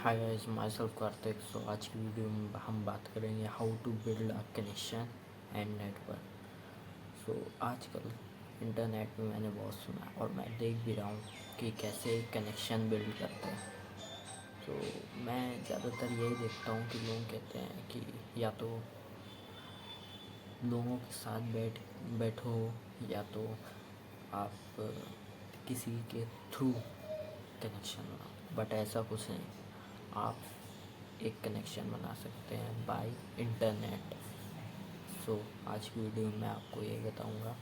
हाय guys, myself Kartik. So आज की video में हम बात करेंगे how to build a connection and network. So आजकल इंटरनेट में मैंने बहुत सुना और मैं देख भी रहा हूँ कि कैसे कनेक्शन बिल्ड करते हैं। तो मैं ज़्यादातर यही देखता हूँ कि लोग कहते हैं कि या तो लोगों के साथ बैठो या तो आप किसी के थ्रू कनेक्शन बनाओ, बट ऐसा कुछ नहीं। आप एक कनेक्शन बना सकते हैं बाय इंटरनेट। सो आज की वीडियो में मैं आपको ये बताऊंगा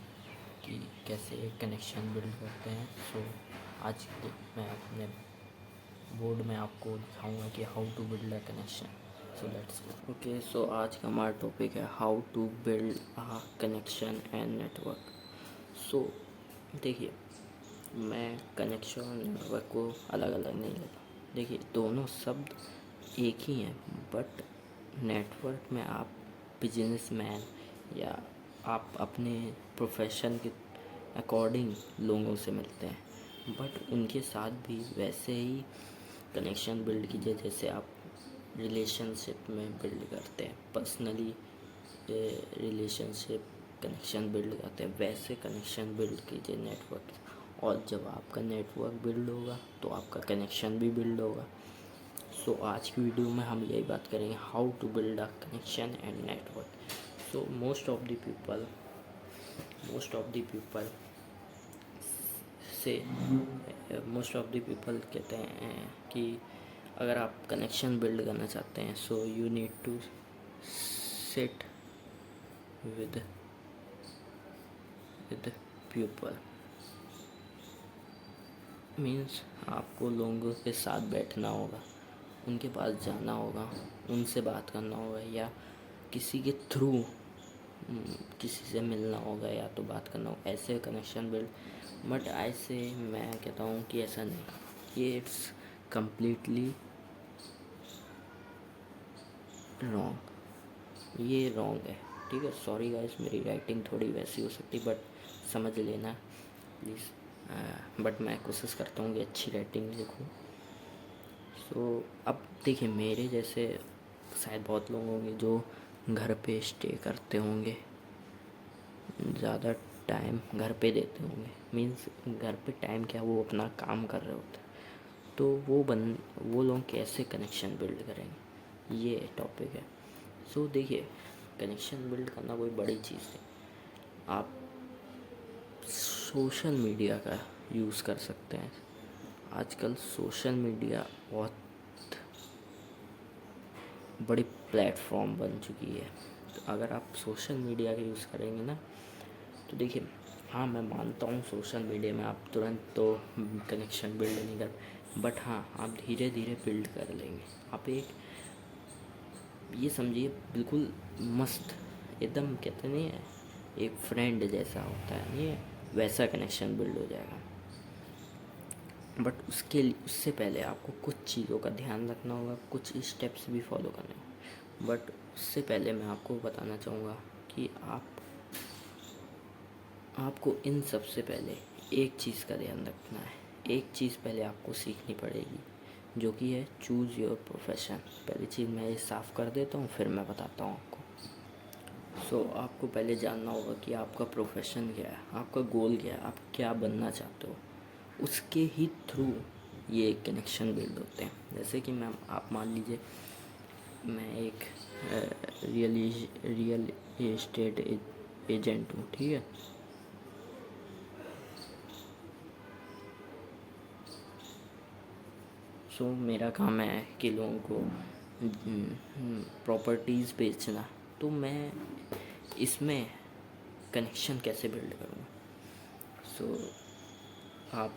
कि कैसे एक कनेक्शन बिल्ड करते हैं। सो आज मैं अपने बोर्ड में आपको दिखाऊंगा कि how to build a connection. So let's go. Okay, so आज का हमारा टॉपिक है how to build a connection and network. So देखिए, मैं कनेक्शन और नेटवर्क को अलग अलग नहीं लेता। देखिए, दोनों शब्द एक ही हैं, बट नेटवर्क में आप बिजनेसमैन या आप अपने प्रोफेशन के अकॉर्डिंग लोगों से मिलते हैं, बट उनके साथ भी वैसे ही कनेक्शन बिल्ड कीजिए जैसे आप रिलेशनशिप में बिल्ड करते हैं। पर्सनली रिलेशनशिप कनेक्शन बिल्ड करते हैं, वैसे कनेक्शन बिल्ड कीजिए नेटवर्क। और जब आपका नेटवर्क बिल्ड होगा तो आपका कनेक्शन भी बिल्ड होगा। सो आज की वीडियो में हम यही बात करेंगे how to build a connection and network. So most of the people कहते हैं कि अगर आप कनेक्शन बिल्ड करना चाहते हैं so you need to sit with people. Means आपको लोगों के साथ बैठना होगा, उनके पास जाना होगा, उनसे बात करना होगा या किसी के थ्रू किसी से मिलना होगा या तो बात करना होगा, ऐसे कनेक्शन बिल्ड। बट ऐसे मैं कहता हूँ कि ऐसा नहीं, ये इट्स कम्प्लीटली रॉन्ग, ये रॉन्ग है। ठीक है, सॉरी गाइस, मेरी राइटिंग थोड़ी वैसी हो सकती बट समझ लेना प्लीज़। बट मैं कोशिश करता हूँ कि अच्छी राइटिंग लिखूँ। सो अब देखिए, मेरे जैसे शायद बहुत लोग होंगे जो घर पे स्टे करते होंगे, ज़्यादा टाइम घर पे देते होंगे। मीन्स घर पे टाइम क्या, वो अपना काम कर रहे होते हैं, तो वो लोग कैसे कनेक्शन बिल्ड करेंगे, ये टॉपिक है। सो देखिए, कनेक्शन बिल्ड करना कोई बड़ी चीज़ है। आप सोशल मीडिया का यूज़ कर सकते हैं। आजकल सोशल मीडिया बहुत बड़ी प्लेटफॉर्म बन चुकी है। तो अगर आप सोशल मीडिया का यूज़ करेंगे ना, तो देखिए, हाँ मैं मानता हूँ सोशल मीडिया में आप तुरंत तो कनेक्शन बिल्ड नहीं कर, बट हाँ आप धीरे धीरे बिल्ड कर लेंगे। आप एक ये समझिए बिल्कुल मस्त, एकदम कहते नहीं है एक फ्रेंड जैसा होता है, ये वैसा कनेक्शन बिल्ड हो जाएगा। बट उससे पहले आपको कुछ चीज़ों का ध्यान रखना होगा, कुछ स्टेप्स भी फॉलो करने होंगे। बट उससे पहले मैं आपको बताना चाहूँगा कि आपको इन सबसे पहले एक चीज़ का ध्यान रखना है। एक चीज़ पहले आपको सीखनी पड़ेगी, जो कि है चूज़ योर प्रोफेशन। पहली चीज़ मैं ये साफ़ कर देता हूँ, फिर मैं बताता हूँ आपको। सो आपको पहले जानना होगा कि आपका प्रोफेशन क्या है, आपका गोल क्या है, आप क्या बनना चाहते हो। उसके ही थ्रू ये कनेक्शन बिल्ड होते हैं। जैसे कि मैम आप मान लीजिए मैं एक रियल एस्टेट एजेंट हूँ, ठीक है। सो मेरा काम है कि लोगों को प्रॉपर्टीज़ बेचना, तो मैं इसमें कनेक्शन कैसे बिल्ड करूँगा। सो आप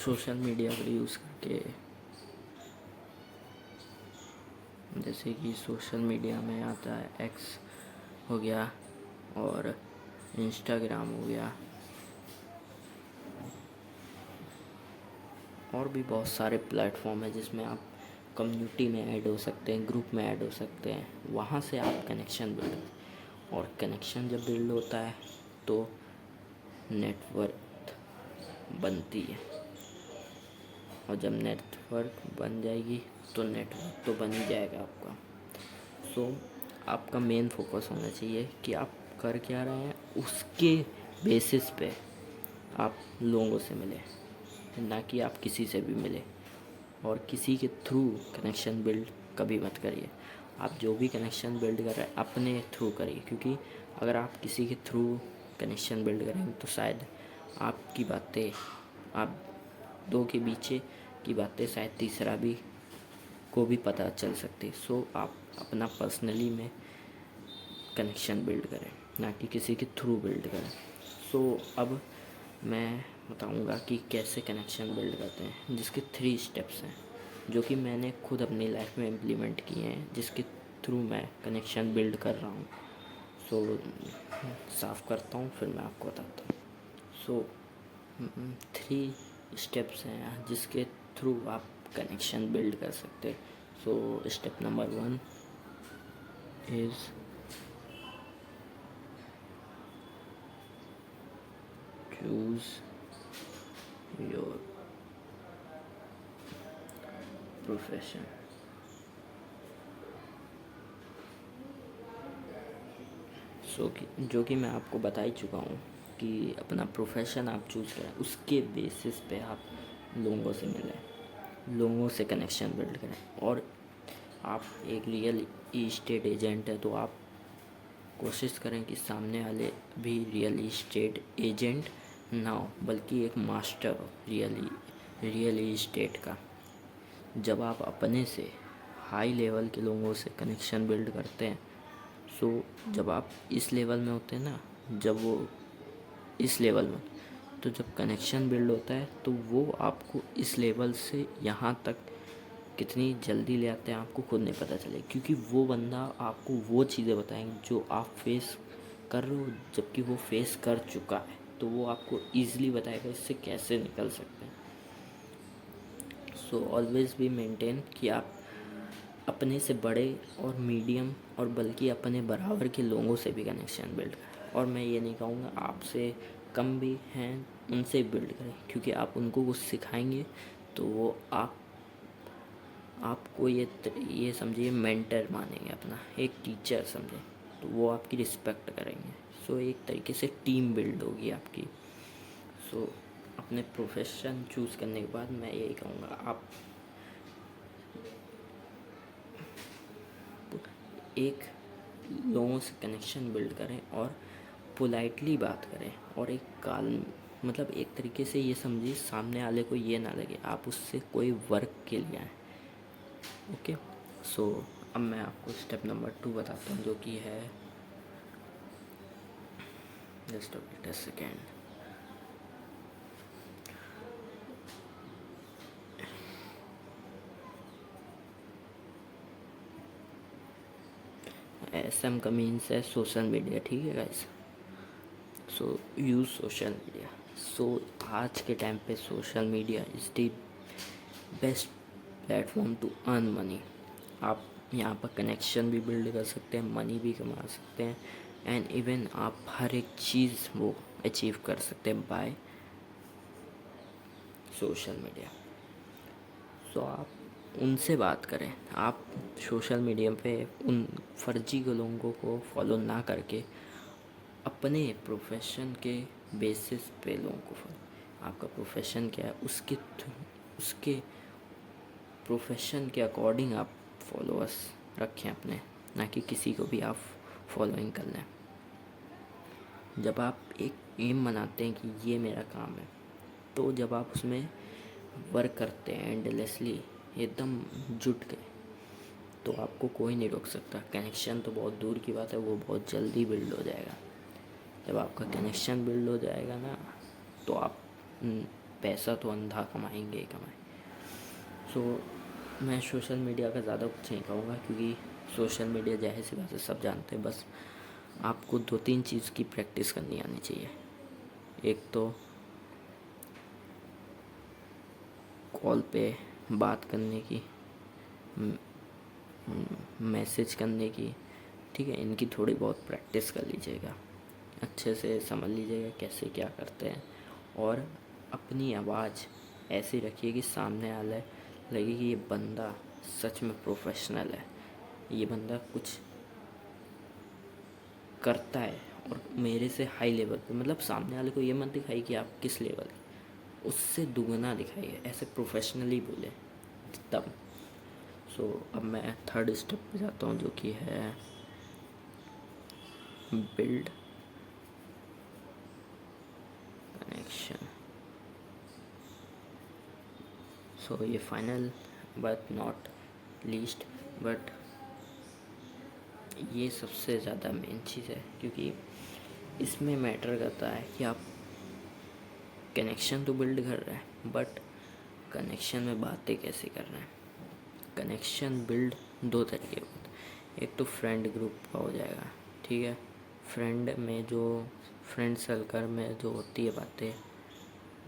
सोशल मीडिया का यूज़ करके, जैसे कि सोशल मीडिया में आता है एक्स हो गया और इंस्टाग्राम हो गया, और भी बहुत सारे प्लेटफॉर्म है जिसमें आप कम्युनिटी में ऐड हो सकते हैं, ग्रुप में ऐड हो सकते हैं। वहाँ से आप कनेक्शन बिल्ड, और कनेक्शन जब बिल्ड होता है तो नेटवर्क बनती है। और जब नेटवर्क बन जाएगी तो नेटवर्क तो बन ही जाएगा आपका। सो आपका मेन फोकस होना चाहिए कि आप कर क्या रहे हैं, उसके बेसिस पे आप लोगों से मिले, ना कि आप किसी से भी मिले। और किसी के थ्रू कनेक्शन बिल्ड कभी मत करिए। आप जो भी कनेक्शन बिल्ड कर रहे हैं अपने थ्रू करिए, क्योंकि अगर आप किसी के थ्रू कनेक्शन बिल्ड करेंगे तो शायद आपकी बातें, आप दो के बीच की बातें शायद तीसरा भी को भी पता चल सकती। सो आप अपना पर्सनली में कनेक्शन बिल्ड करें, ना कि किसी के थ्रू बिल्ड करें। सो अब मैं बताऊंगा कि कैसे कनेक्शन बिल्ड करते हैं, जिसके 3 स्टेप्स हैं जो कि मैंने खुद अपनी लाइफ में इम्प्लीमेंट किए हैं, जिसके थ्रू मैं कनेक्शन बिल्ड कर रहा हूँ। सो साफ़ करता हूँ फिर मैं आपको बताता हूँ। सो 3 स्टेप्स हैं जिसके थ्रू आप कनेक्शन बिल्ड कर सकते हैं। So step number 1 is choose your profession। जो कि मैं आपको बता ही चुका हूँ कि अपना प्रोफेशन आप चूज़ करें, उसके बेसिस पे आप लोगों से मिलें, लोगों से कनेक्शन बिल्ड करें। और आप एक रियल इस्टेट एजेंट है तो आप कोशिश करें कि सामने वाले भी रियल इस्टेट एजेंट ना हो, बल्कि एक मास्टर हो रियल इस्टेट का। जब आप अपने से हाई लेवल के लोगों से कनेक्शन बिल्ड करते हैं, सो जब आप इस लेवल में होते हैं ना, जब वो इस लेवल में, तो जब कनेक्शन बिल्ड होता है तो वो आपको इस लेवल से यहाँ तक कितनी जल्दी ले आते हैं आपको खुद नहीं पता चले, क्योंकि वो बंदा आपको वो चीज़ें बताएंगे जो आप फेस कर रहे हो, जबकि वो फेस कर चुका है। तो वो आपको ईज़िली बताएगा इससे कैसे निकल सकते हैं। सो ऑलवेज़ बी मेंटेन कि आप अपने से बड़े और मीडियम और बल्कि अपने बराबर के लोगों से भी कनेक्शन बिल्ड करें। और मैं ये नहीं कहूँगा आपसे कम भी हैं उनसे बिल्ड करें, क्योंकि आप उनको कुछ सिखाएंगे तो वो आपको ये समझिए मेंटर मानेंगे, अपना एक टीचर समझें, तो वो आपकी रिस्पेक्ट करेंगे। सो एक तरीके से टीम बिल्ड होगी आपकी। सो अपने प्रोफेशन चूज़ करने के बाद मैं यही कहूँगा, आप एक लोगों से कनेक्शन बिल्ड करें और पोलाइटली बात करें, और मतलब एक तरीके से ये समझिए सामने वाले को ये ना लगे आप उससे कोई वर्क के लिए आए। ओके, सो अब मैं आपको स्टेप नंबर 2 बताता हूँ, जो कि है, just wait a second, SM का मीन्स है सोशल मीडिया। ठीक है guys, so use social media. So आज के टाइम पे social media is the best platform to earn money. आप यहाँ पर कनेक्शन भी बिल्ड कर सकते हैं, मनी भी कमा सकते हैं, एंड इवन आप हर एक चीज़ वो अचीव कर सकते हैं बाय सोशल मीडिया। सो आप उनसे बात करें, आप सोशल मीडिया पे उन फर्जी के लोगों को फॉलो ना करके अपने प्रोफेशन के बेसिस पे लोगों को फॉलो। आपका प्रोफेशन क्या है उसके प्रोफेशन के अकॉर्डिंग आप फॉलोअर्स रखें अपने, ना कि किसी को भी आप फॉलोइंग कर लें। जब आप एक एम बनाते हैं कि ये मेरा काम है, तो जब आप उसमें वर्क करते हैं एंडलेसली एकदम जुट गए, तो आपको कोई नहीं रोक सकता। कनेक्शन तो बहुत दूर की बात है, वो बहुत जल्दी बिल्ड हो जाएगा। जब आपका कनेक्शन बिल्ड हो जाएगा ना, तो आप पैसा तो अंधा कमाएंगे ही कमाएंगे। सो मैं सोशल मीडिया का ज़्यादा कुछ नहीं कहूँगा, क्योंकि सोशल मीडिया जाहिर सी बात है सब जानते हैं। बस आपको 2-3 चीज़ की प्रैक्टिस करनी आनी चाहिए। एक तो कॉल पे बात करने की, मैसेज करने की, ठीक है, इनकी थोड़ी बहुत प्रैक्टिस कर लीजिएगा, अच्छे से समझ लीजिएगा कैसे क्या करते हैं। और अपनी आवाज़ ऐसे रखिए कि सामने वाला लगे कि ये बंदा सच में प्रोफेशनल है, ये बंदा कुछ करता है और मेरे से हाई लेवल पे। मतलब सामने वाले को ये मत दिखाइए कि आप किस लेवल के, उससे दुगना दिखाइए, ऐसे प्रोफेशनली बोले तब। सो अब मैं थर्ड स्टेप पे जाता हूँ, जो कि है बिल्ड कनेक्शन। सो ये final but not least, but ये सबसे ज़्यादा मेन चीज़ है, क्योंकि इसमें मैटर करता है कि आप कनेक्शन तो बिल्ड कर रहे हैं, बट कनेक्शन में बातें कैसे कर रहे हैं। कनेक्शन बिल्ड दो तरीके होते हैं, एक तो फ्रेंड ग्रुप का हो जाएगा, ठीक है। फ्रेंड में जो फ्रेंड सर्कल में जो होती है बातें,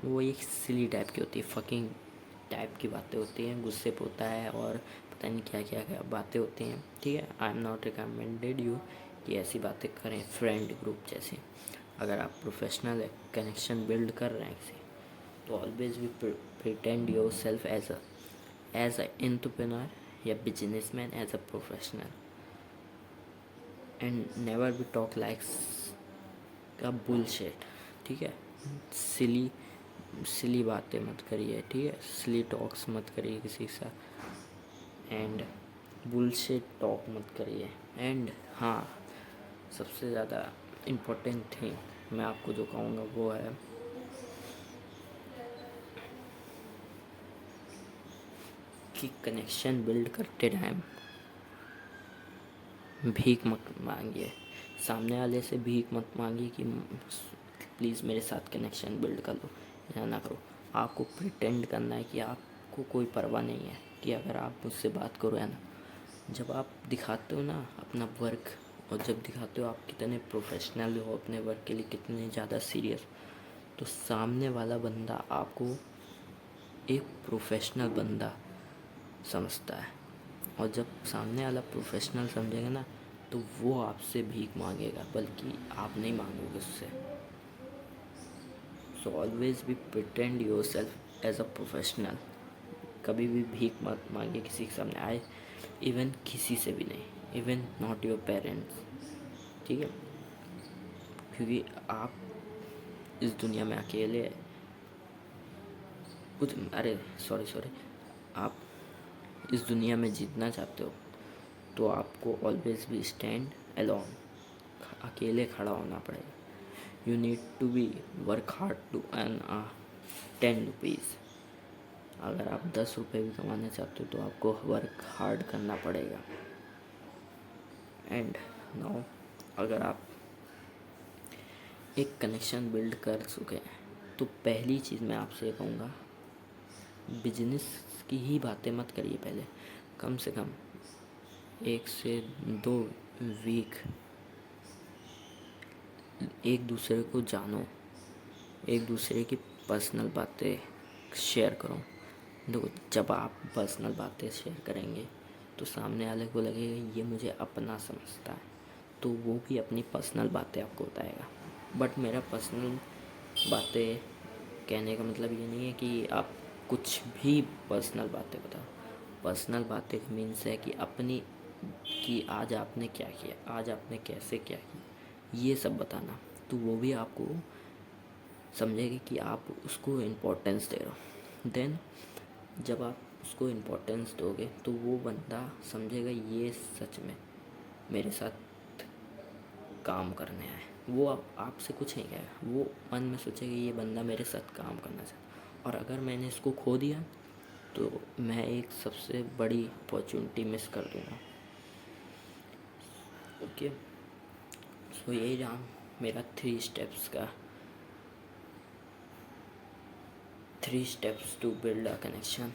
वो एक सिली टाइप की होती है, फकिंग टाइप की बातें होती हैं, गुस्से पे होता है और पता नहीं क्या क्या क्या बातें होती हैं, ठीक है। I am not recommended you कि ऐसी बातें करें फ्रेंड ग्रुप जैसी। अगर आप प्रोफेशनल है, कनेक्शन बिल्ड कर रहे हैं किसी, तो ऑलवेज भी pretend yourself as a entrepreneur या businessman, as a professional, and never be talk like का बुलशिट, ठीक है। सिली सिली बातें मत करिए, ठीक है। सिली टॉक्स मत करिए किसी के साथ, एंड बुलशिट टॉक मत करिए। एंड हाँ, सबसे ज़्यादा इम्पोर्टेंट थिंग मैं आपको जो कहूँगा वो है कि कनेक्शन बिल्ड करते टाइम भीख मत मांगिए। सामने वाले से भीख मत मांगिए कि प्लीज़ मेरे साथ कनेक्शन बिल्ड कर लो, या ना करो। आपको प्रिटेंड करना है कि आपको कोई परवाह नहीं है कि अगर आप मुझसे बात करो या ना। जब आप दिखाते हो ना अपना वर्क, और जब दिखाते हो आप कितने प्रोफेशनल हो अपने वर्क के लिए, कितने ज़्यादा सीरियस, तो सामने वाला बंदा आपको एक प्रोफेशनल बंदा समझता है। और जब सामने वाला प्रोफेशनल समझेगा ना, तो वो आपसे भीख मांगेगा, बल्कि आप नहीं मांगोगे उससे। So always be pretend yourself as a professional. कभी भी भीख मत मांगिए किसी के सामने आए, इवन किसी से भी नहीं, इवन नॉट योर पेरेंट्स, ठीक है। क्योंकि आप इस दुनिया में अकेले कुछ, अरे सॉरी, आप इस दुनिया में जीतना चाहते हो, तो आपको ऑलवेज भी स्टैंड अलोन, अकेले खड़ा होना पड़ेगा। You need to be work hard to earn 10 rupees. अगर आप 10 रुपये भी कमाना चाहते हो तो आपको वर्क हार्ड करना पड़ेगा। एंड नाउ, अगर आप एक कनेक्शन बिल्ड कर चुके हैं, तो पहली चीज़ मैं आपसे ये कहूँगा, बिजनेस की ही बातें मत करिए पहले। कम से कम 1 से 2 वीक एक दूसरे को जानो, एक दूसरे की पर्सनल बातें शेयर करो। देखो, जब आप पर्सनल बातें शेयर करेंगे तो सामने वाले को लगेगा ये मुझे अपना समझता है, तो वो भी अपनी पर्सनल बातें आपको बताएगा। बट मेरा पर्सनल बातें कहने का मतलब ये नहीं है कि आप कुछ भी पर्सनल बातें बताओ। पर्सनल बातें मीन्स है कि अपनी, कि आज आपने क्या किया, आज आपने कैसे क्या किया, ये सब बताना। तो वो भी आपको समझेगी कि आप उसको इम्पोर्टेंस दे रहे हो। देन जब आप उसको इम्पोर्टेंस दोगे तो वो बंदा समझेगा ये सच में मेरे साथ काम करने आए। वो आपसे कुछ नहीं कहेगा, वो मन में सोचेगा ये बंदा मेरे साथ काम करना चाहता। और अगर मैंने इसको खो दिया तो मैं एक सबसे बड़ी अपॉर्चुनिटी मिस कर दूँगा। ओके, सो यही रहा मेरा 3 steps to build a connection.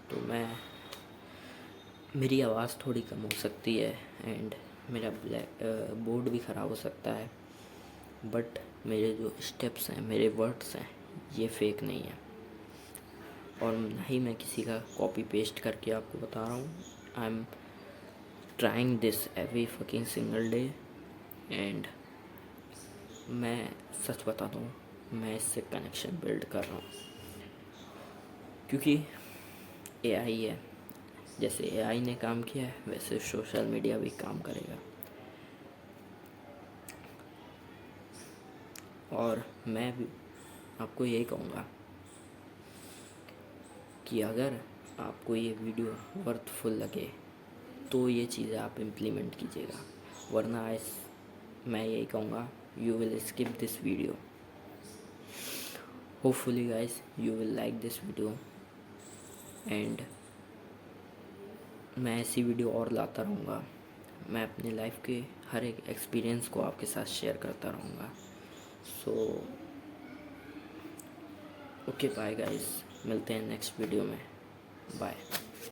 तो मेरी आवाज़ थोड़ी कम हो सकती है, एंड मेरा बोर्ड भी ख़राब हो सकता है, बट मेरे जो स्टेप्स हैं, मेरे वर्ड्स हैं, ये फेक नहीं है। और ना ही मैं किसी का कॉपी पेस्ट करके आपको बता रहा हूँ। I am trying this every fucking single day, and मैं सच बताता हूँ, मैं इससे कनेक्शन बिल्ड कर रहा हूँ। क्योंकि एआई है, जैसे एआई ने काम किया है वैसे सोशल मीडिया भी काम करेगा। और मैं भी आपको यही कहूँगा कि अगर आपको ये वीडियो वर्थफुल लगे तो ये चीज़ें आप इम्प्लीमेंट कीजिएगा, वरना मैं यही कहूँगा you will skip this video. Hopefully guys you will like this video and मैं ऐसी वीडियो और लाता रहूँगा। मैं अपनी लाइफ के हर एक एक्सपीरियंस को आपके साथ शेयर करता रहूँगा। सो ओके बाय गाइस, मिलते हैं नेक्स्ट वीडियो में। बाय।